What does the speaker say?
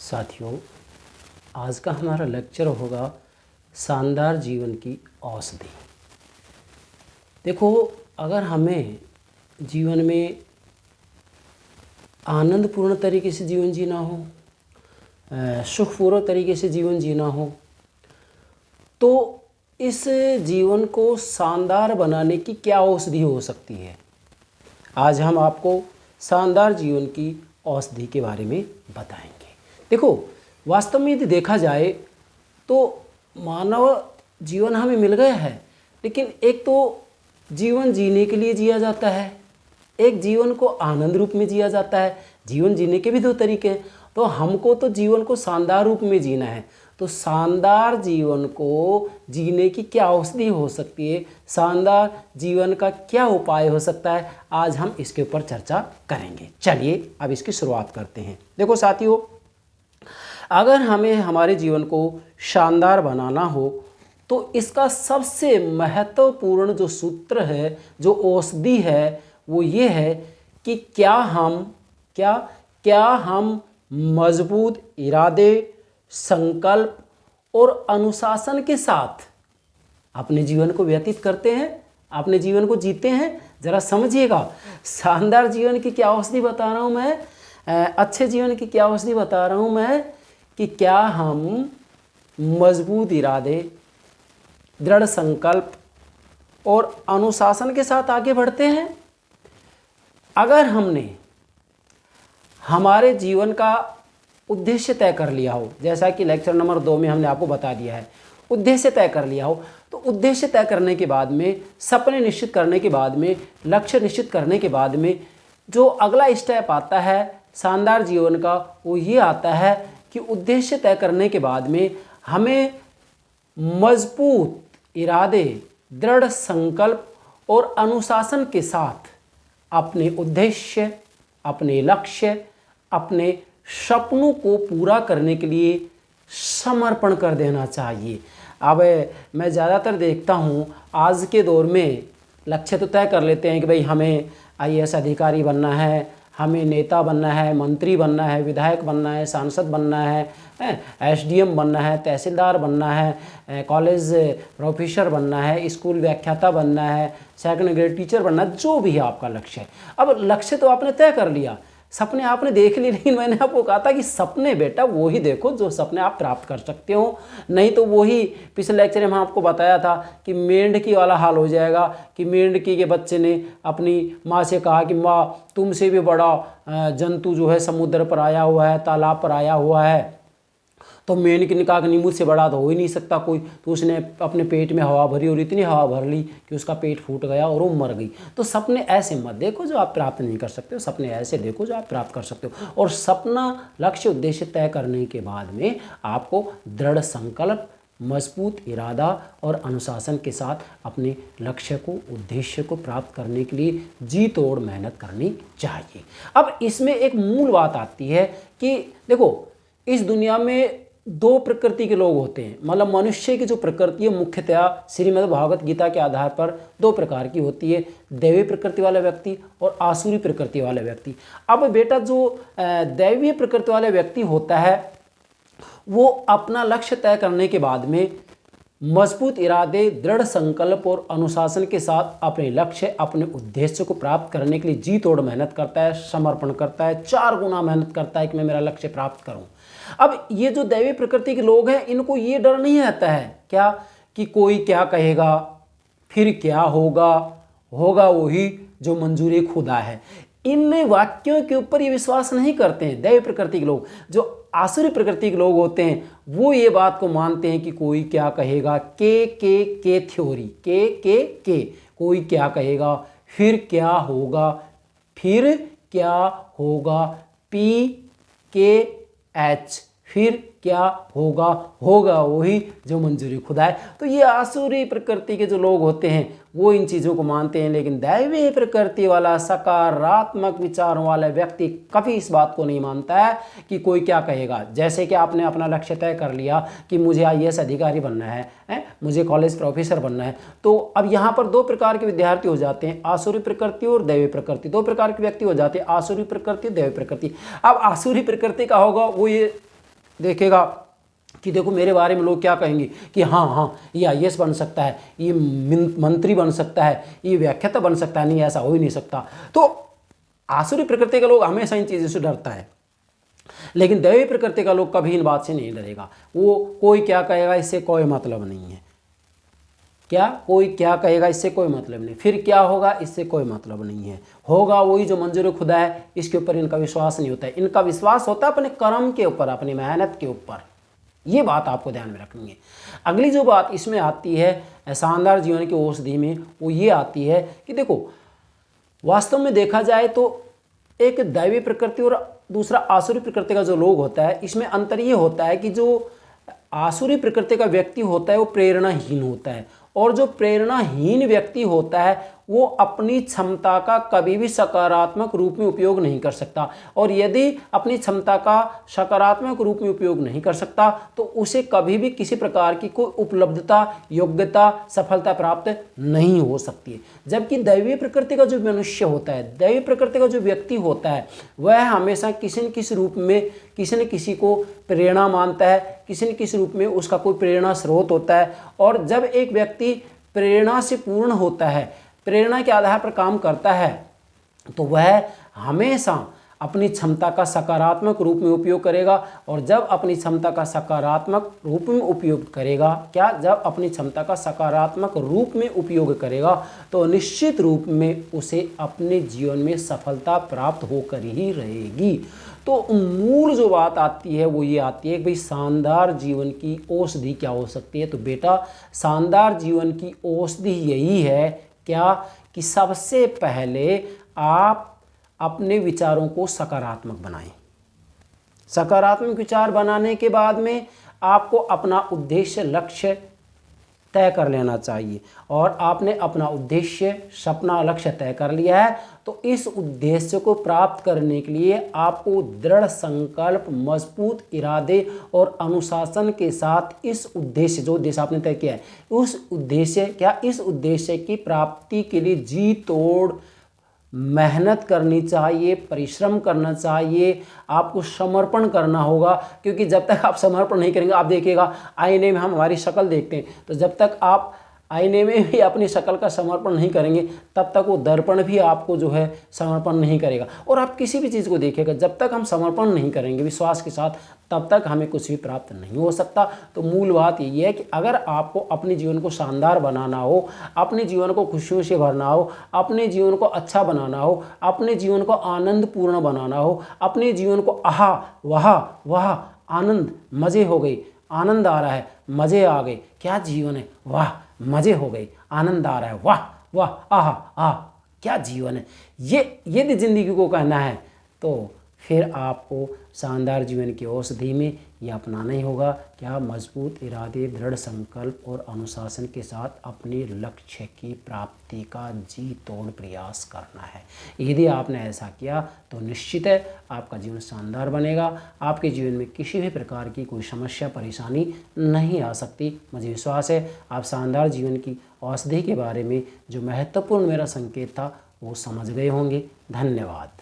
साथियों, आज का हमारा लेक्चर होगा शानदार जीवन की औषधि। देखो, अगर हमें जीवन में आनंदपूर्ण तरीके से जीवन जीना हो, सुखपूर्ण तरीके से जीवन जीना हो, तो इस जीवन को शानदार बनाने की क्या औषधि हो सकती है। आज हम आपको शानदार जीवन की औषधि के बारे में बताएंगे। देखो, वास्तव में यदि देखा जाए तो मानव जीवन हमें मिल गया है, लेकिन एक तो जीवन जीने के लिए जिया जाता है, एक जीवन को आनंद रूप में जिया जाता है। जीवन जीने के भी दो तरीके हैं, तो हमको तो जीवन को शानदार रूप में जीना है। तो शानदार जीवन को जीने की क्या औषधि हो सकती है, शानदार जीवन का क्या उपाय हो सकता है, आज हम इसके ऊपर चर्चा करेंगे। चलिए अब इसकी शुरुआत करते हैं। देखो साथियों, अगर हमें हमारे जीवन को शानदार बनाना हो तो इसका सबसे महत्वपूर्ण जो सूत्र है, जो औषधि है, वो ये है कि क्या हम मजबूत इरादे, संकल्प और अनुशासन के साथ अपने जीवन को व्यतीत करते हैं, अपने जीवन को जीते हैं। ज़रा समझिएगा, शानदार जीवन की क्या औषधि बता रहा हूँ मैं, अच्छे जीवन की क्या औषधि बता रहा हूँ मैं, कि क्या हम मजबूत इरादे, दृढ़ संकल्प और अनुशासन के साथ आगे बढ़ते हैं। अगर हमने हमारे जीवन का उद्देश्य तय कर लिया हो, जैसा कि लेक्चर नंबर 2 में हमने आपको बता दिया है, उद्देश्य तय कर लिया हो, तो उद्देश्य तय करने के बाद में, सपने निश्चित करने के बाद में, लक्ष्य निश्चित करने के बाद में जो अगला स्टेप आता है शानदार जीवन का, वो ये आता है कि उद्देश्य तय करने के बाद में हमें मजबूत इरादे, दृढ़ संकल्प और अनुशासन के साथ अपने उद्देश्य, अपने लक्ष्य, अपने सपनों को पूरा करने के लिए समर्पण कर देना चाहिए। अब मैं ज़्यादातर देखता हूँ आज के दौर में लक्ष्य तो तय कर लेते हैं कि भाई हमें IAS अधिकारी बनना है, हमें नेता बनना है, मंत्री बनना है, विधायक बनना है, सांसद बनना है, SDM बनना है, तहसीलदार बनना है, कॉलेज प्रोफेसर बनना है, स्कूल व्याख्याता बनना है, सेकंड ग्रेड टीचर बनना है, जो भी है आपका लक्ष्य है। अब लक्ष्य तो आपने तय कर लिया, सपने आपने देख लिए, लेकिन मैंने आपको कहा था कि सपने बेटा वो ही देखो जो सपने आप प्राप्त कर सकते हो, नहीं तो वही पिछले लेक्चर में आपको बताया था कि मेंढकी वाला हाल हो जाएगा कि मेंढकी के बच्चे ने अपनी माँ से कहा कि माँ, तुमसे भी बड़ा जंतु जो है समुद्र पर आया हुआ है, तालाब पर आया हुआ है। तो मेंढकी ने कहा कि मुझसे बड़ा तो हो ही नहीं सकता कोई। तो उसने अपने पेट में हवा भरी और इतनी हवा भर ली कि उसका पेट फूट गया और वो मर गई। तो सपने ऐसे मत देखो जो आप प्राप्त नहीं कर सकते हो, सपने ऐसे देखो जो आप प्राप्त कर सकते हो। और सपना, लक्ष्य, उद्देश्य तय करने के बाद में आपको दृढ़ संकल्प, मजबूत इरादा और अनुशासन के साथ अपने लक्ष्य को, उद्देश्य को प्राप्त करने के लिए जी तोड़ मेहनत करनी चाहिए। अब इसमें एक मूल बात आती है कि देखो, इस दुनिया में दो प्रकृति के लोग होते हैं। मतलब मनुष्य की जो प्रकृति है मुख्यतया श्रीमद् भागवत गीता के आधार पर दो प्रकार की होती है, दैवी प्रकृति वाला व्यक्ति और आसुरी प्रकृति वाला व्यक्ति। अब बेटा, जो दैवीय प्रकृति वाला व्यक्ति होता है वो अपना लक्ष्य तय करने के बाद में मजबूत इरादे, दृढ़ संकल्प और अनुशासन के साथ अपने लक्ष्य, अपने उद्देश्य को प्राप्त करने के लिए जी तोड़ मेहनत करता है, समर्पण करता है, 4 गुना मेहनत करता है कि मैं मेरा लक्ष्य प्राप्त करूं। अब ये जो दैवी प्रकृति के लोग हैं, इनको ये डर नहीं रहता है क्या कि कोई क्या कहेगा, फिर क्या होगा, होगा वही जो मंजूरी खुदा है। इन वाक्यों के ऊपर ये विश्वास नहीं करते हैं दैवी प्रकृति के लोग। जो आसुरी प्रकृति के लोग होते हैं वो ये बात को मानते हैं कि कोई क्या कहेगा, के थ्योरी, के कोई क्या कहेगा, फिर क्या होगा, PKH, फिर क्या होगा, होगा वही जो मंजूरी खुदा है। तो ये आसुरी प्रकृति के जो लोग होते हैं वो इन चीज़ों को मानते हैं, लेकिन दैवी प्रकृति वाला सकारात्मक विचारों वाला व्यक्ति कभी इस बात को नहीं मानता है कि कोई क्या कहेगा। जैसे कि आपने अपना लक्ष्य तय कर लिया कि मुझे IAS अधिकारी बनना है, मुझे कॉलेज प्रोफेसर बनना है, तो अब यहाँ पर 2 प्रकार के विद्यार्थी हो जाते हैं, आसुरी प्रकृति और दैवी प्रकृति। 2 प्रकार के व्यक्ति हो जाते हैं, आसुरी प्रकृति, दैवी प्रकृति। अब आसुरी प्रकृति का होगा वो ये देखेगा कि देखो मेरे बारे में लोग क्या कहेंगे कि हाँ हाँ ये आईएएस बन सकता है, ये मंत्री बन सकता है, ये व्याख्याता बन सकता है, नहीं ऐसा हो ही नहीं सकता। तो आसुरी प्रकृति का लोग हमेशा इन चीज़ों से डरता है, लेकिन दैवी प्रकृति का लोग कभी इन बात से नहीं डरेगा। वो कोई क्या कहेगा इससे कोई मतलब नहीं है, क्या कोई क्या कहेगा इससे कोई मतलब नहीं, फिर क्या होगा इससे कोई मतलब नहीं है, होगा वही जो मंजूर खुदा है। इसके ऊपर इनका विश्वास नहीं होता है, इनका विश्वास होता है अपने कर्म के ऊपर, अपनी मेहनत के ऊपर। ये बात आपको ध्यान में रखनी है। अगली जो बात इसमें आती है शानदार जीवन की औषधि में, वो ये आती है कि देखो वास्तव में देखा जाए तो एक दैवी प्रकृति और दूसरा आसुरी प्रकृति का जो लोग होता है, इसमें अंतर ये होता है कि जो आसुरी प्रकृति का व्यक्ति होता है वो प्रेरणाहीन होता है, और जो प्रेरणाहीन व्यक्ति होता है वो अपनी क्षमता का कभी भी सकारात्मक रूप में उपयोग नहीं कर सकता, और यदि अपनी क्षमता का सकारात्मक रूप में उपयोग नहीं कर सकता तो उसे कभी भी किसी प्रकार की कोई उपलब्धता, योग्यता, सफलता प्राप्त नहीं हो सकती है। जबकि दैवीय प्रकृति का जो मनुष्य होता है, दैवीय प्रकृति का जो व्यक्ति होता है, वह हमेशा किसी न किसी रूप में किसी न किसी को प्रेरणा मानता है, किसी न किसी रूप में उसका कोई प्रेरणा स्रोत होता है। और जब एक व्यक्ति प्रेरणा से पूर्ण होता है, प्रेरणा के आधार पर काम करता है, तो वह हमेशा अपनी क्षमता का सकारात्मक रूप में उपयोग करेगा। और जब अपनी क्षमता का सकारात्मक रूप में उपयोग करेगा, क्या जब अपनी क्षमता का सकारात्मक रूप में उपयोग करेगा तो निश्चित रूप में उसे अपने जीवन में सफलता प्राप्त होकर ही रहेगी। तो मूल जो बात आती है वो ये आती है कि भाई शानदार जीवन की औषधि क्या हो सकती है। तो बेटा शानदार जीवन की औषधि यही है क्या कि सबसे पहले आप अपने विचारों को सकारात्मक बनाएं। सकारात्मक विचार बनाने के बाद में आपको अपना उद्देश्य, लक्ष्य तय कर लेना चाहिए। और आपने अपना उद्देश्य, सपना, लक्ष्य तय कर लिया है तो इस उद्देश्य को प्राप्त करने के लिए आपको दृढ़ संकल्प, मजबूत इरादे और अनुशासन के साथ इस उद्देश्य, जो उद्देश्य आपने तय किया है, इस उद्देश्य की प्राप्ति के लिए जी तोड़ मेहनत करनी चाहिए, परिश्रम करना चाहिए, आपको समर्पण करना होगा। क्योंकि जब तक आप समर्पण नहीं करेंगे, आप देखिएगा आईने में हम हमारी शक्ल देखते हैं, तो जब तक आप आईने में भी अपनी शक्ल का समर्पण नहीं करेंगे तब तक वो दर्पण भी आपको जो है समर्पण नहीं करेगा। और आप किसी भी चीज़ को देखिएगा, जब तक हम समर्पण नहीं करेंगे विश्वास के साथ, तब तक हमें कुछ भी प्राप्त नहीं हो सकता। तो मूल बात यही है कि अगर आपको अपने जीवन को शानदार बनाना हो, अपने जीवन को खुशियों से भरना हो, अपने जीवन को अच्छा बनाना हो, अपने जीवन को आनंदपूर्ण बनाना हो, अपने जीवन को आहा वाह वाह आनंद, मज़े हो गई, आनंद आ रहा है, मज़े आ गए, क्या जीवन है, वाह मज़े हो गए, आनंद आ रहा है, वाह वाह आहा आह क्या जीवन है, ये यदि ज़िंदगी को कहना है तो फिर आपको शानदार जीवन की औषधि में ये अपनाना ही होगा। क्या मजबूत इरादे, दृढ़ संकल्प और अनुशासन के साथ अपने लक्ष्य की प्राप्ति का जी तोड़ प्रयास करना है। यदि आपने ऐसा किया तो निश्चित है आपका जीवन शानदार बनेगा, आपके जीवन में किसी भी प्रकार की कोई समस्या, परेशानी नहीं आ सकती। मुझे विश्वास है आप शानदार जीवन की औषधि के बारे में जो महत्वपूर्ण मेरा संकेत था वो समझ गए होंगे। धन्यवाद।